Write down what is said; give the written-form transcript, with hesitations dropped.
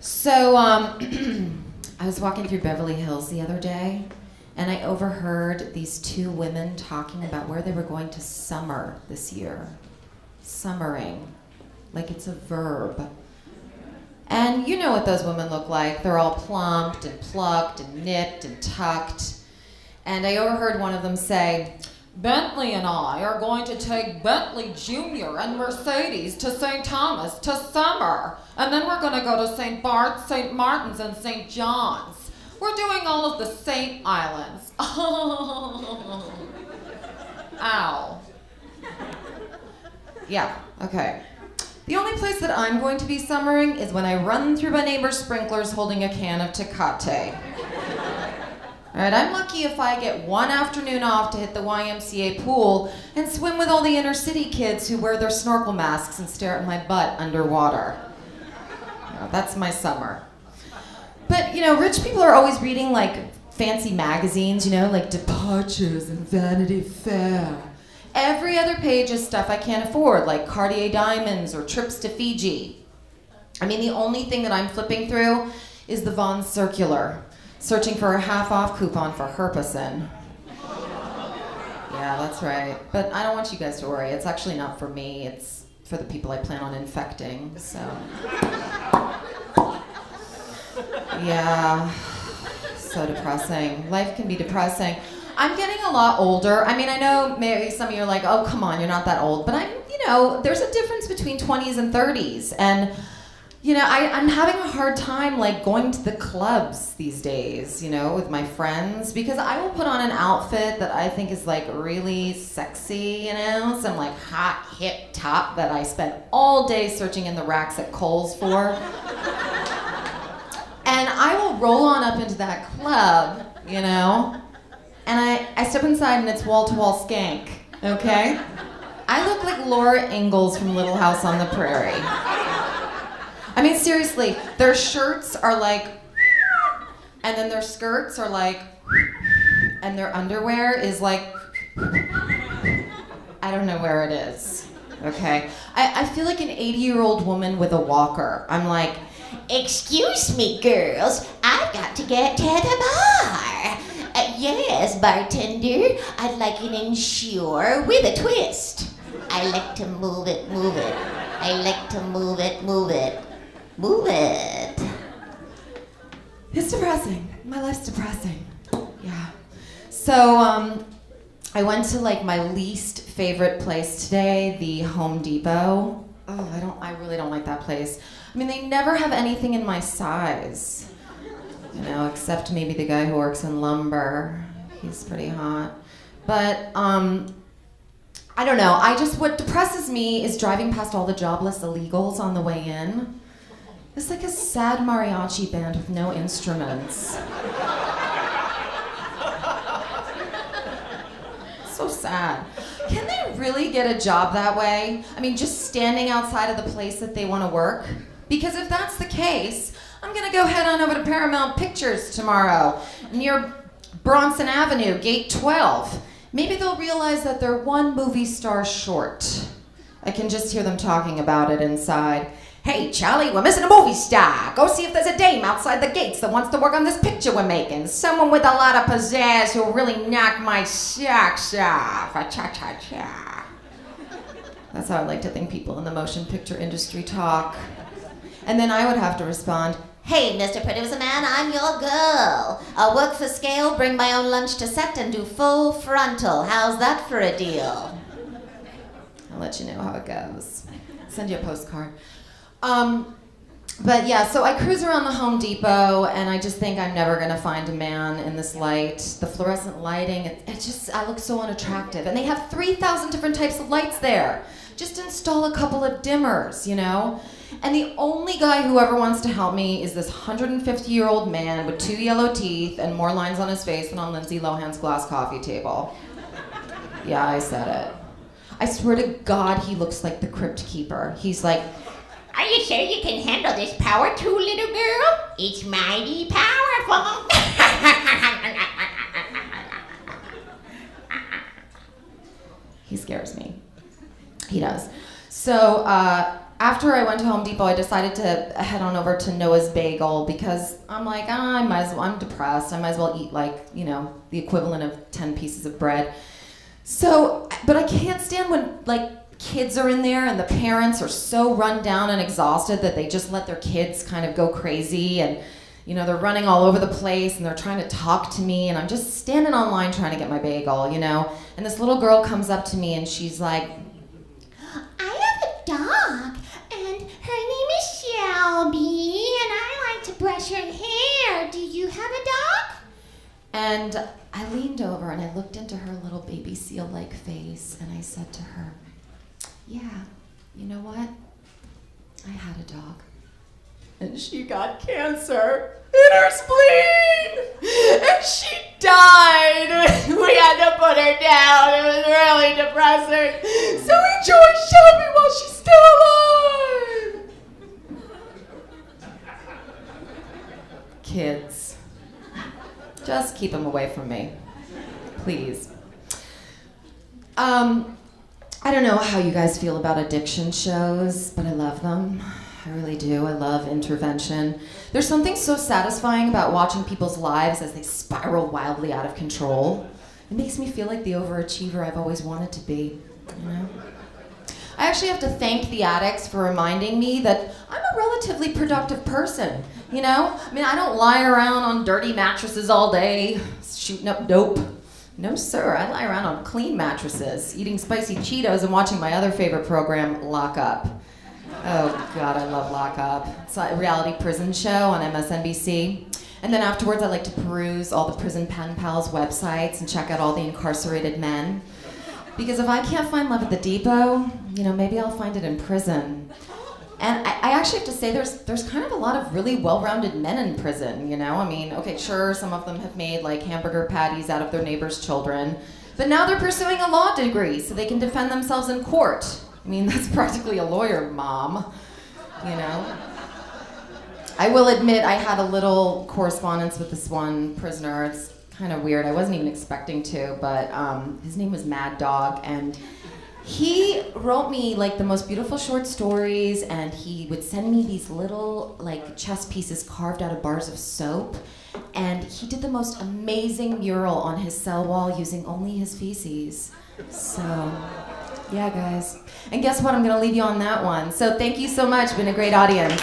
So, I was walking through Beverly Hills the other day, and I overheard these two women talking about where they were going to summer this year. Summering, like it's a verb. And you know what those women look like. They're all plumped and plucked and nipped and tucked. And I overheard one of them say, "Bentley and I are going to take Bentley Jr. and Mercedes to St. Thomas to summer. And then we're going to go to St. Bart's, St. Martin's, and St. John's. We're doing all of the St. Islands." Ow. Yeah, okay. The only place that I'm going to be summering is when I run through my neighbor's sprinklers holding a can of Tecate. All right, I'm lucky if I get one afternoon off to hit the YMCA pool and swim with all the inner city kids who wear their snorkel masks and stare at my butt underwater. That's my summer. But, you know, rich people are always reading, like, fancy magazines, you know, like Departures and Vanity Fair. Every other page is stuff I can't afford, like Cartier diamonds or trips to Fiji. I mean, the only thing that I'm flipping through is the Vons Circular, searching for a half-off coupon for Herpes. Yeah, that's right. But I don't want you guys to worry. It's actually not for me. It's for the people I plan on infecting, so. Yeah, so depressing. Life can be depressing. I'm getting a lot older. I mean, I know maybe some of you are like, "Oh, come on, you're not that old." But there's a difference between 20s and 30s. And, I'm having a hard time, like, going to the clubs these days, with my friends. Because I will put on an outfit that I think is, like, really sexy, some, like, hot, hip top that I spent all day searching in the racks at Kohl's for. And I will roll on up into that club, and I step inside and it's wall-to-wall skank, okay? I look like Laura Ingalls from Little House on the Prairie. I mean, seriously, their shirts are like, and then their skirts are like, and their underwear is like, I don't know where it is, okay? I feel like an 80-year-old woman with a walker. I'm like, "Excuse me, girls, I've got to get to the bar. Yes, bartender, I'd like an Ensure with a twist. I like to move it, move it. I like to move it, move it, move it." It's depressing. My life's depressing. Yeah. So, I went to, like, my least favorite place today, the Home Depot. Oh, I really don't like that place. I mean, they never have anything in my size. Except maybe the guy who works in lumber. He's pretty hot. But, I don't know. What depresses me is driving past all the jobless illegals on the way in. It's like a sad mariachi band with no instruments. So sad. Can they really get a job that way? I mean, just standing outside of the place that they want to work? Because if that's the case, I'm gonna go head on over to Paramount Pictures tomorrow, near Bronson Avenue, gate 12. Maybe they'll realize that they're one movie star short. I can just hear them talking about it inside. "Hey, Charlie, we're missing a movie star. Go see if there's a dame outside the gates that wants to work on this picture we're making. Someone with a lot of pizzazz who'll really knock my socks off. Cha-cha-cha. That's how I like to think people in the motion picture industry talk. And then I would have to respond, "Hey, Mr. Producer Man, I'm your girl. I'll work for scale, bring my own lunch to set, and do full frontal. How's that for a deal?" I'll let you know how it goes. Send you a postcard. But yeah, so I cruise around the Home Depot, and I just think I'm never gonna find a man in this light. The fluorescent lighting, I look so unattractive. And they have 3,000 different types of lights there. Just install a couple of dimmers, And the only guy who ever wants to help me is this 150-year-old man with 2 yellow teeth and more lines on his face than on Lindsay Lohan's glass coffee table. Yeah, I said it. I swear to God, he looks like the Crypt Keeper. He's like, "Are you sure you can handle this power tool, little girl? It's mighty powerful." He scares me. He does. So after I went to Home Depot, I decided to head on over to Noah's Bagel because I'm like, I'm depressed. I might as well eat like, the equivalent of 10 pieces of bread. So, but I can't stand when like kids are in there and the parents are so run down and exhausted that they just let their kids kind of go crazy and they're running all over the place and they're trying to talk to me and I'm just standing online trying to get my bagel, and this little girl comes up to me and she's like, I have a dog, and her name is Shelby, and I like to brush her hair. Do you have a dog? And I leaned over and I looked into her little baby seal-like face and I said to her, yeah, you know what? I had a dog. And she got cancer in her spleen, and she died. We had to put her down. It was really depressing. So enjoy Shelby while she's still alive. Kids, just keep them away from me, please. I don't know how you guys feel about addiction shows, but I love them. I really do. I love intervention. There's something so satisfying about watching people's lives as they spiral wildly out of control. It makes me feel like the overachiever I've always wanted to be, I actually have to thank the addicts for reminding me that I'm a relatively productive person, I don't lie around on dirty mattresses all day, shooting up dope. No, sir, I lie around on clean mattresses, eating spicy Cheetos and watching my other favorite program, Lock Up. Oh, God, I love Lock Up. It's a reality prison show on MSNBC. And then afterwards, I like to peruse all the prison pen pals' websites and check out all the incarcerated men. Because if I can't find love at the depot, maybe I'll find it in prison. And I actually have to say there's kind of a lot of really well-rounded men in prison, okay, sure, some of them have made like hamburger patties out of their neighbors' children, but now they're pursuing a law degree so they can defend themselves in court. That's practically a lawyer, Mom, I will admit I had a little correspondence with this one prisoner. It's kind of weird. I wasn't even expecting to, but his name was Mad Dog, and he wrote me like the most beautiful short stories, and he would send me these little like chess pieces carved out of bars of soap, and he did the most amazing mural on his cell wall using only his feces. So, yeah, guys. And guess what? I'm gonna leave you on that one. So thank you so much. Been a great audience.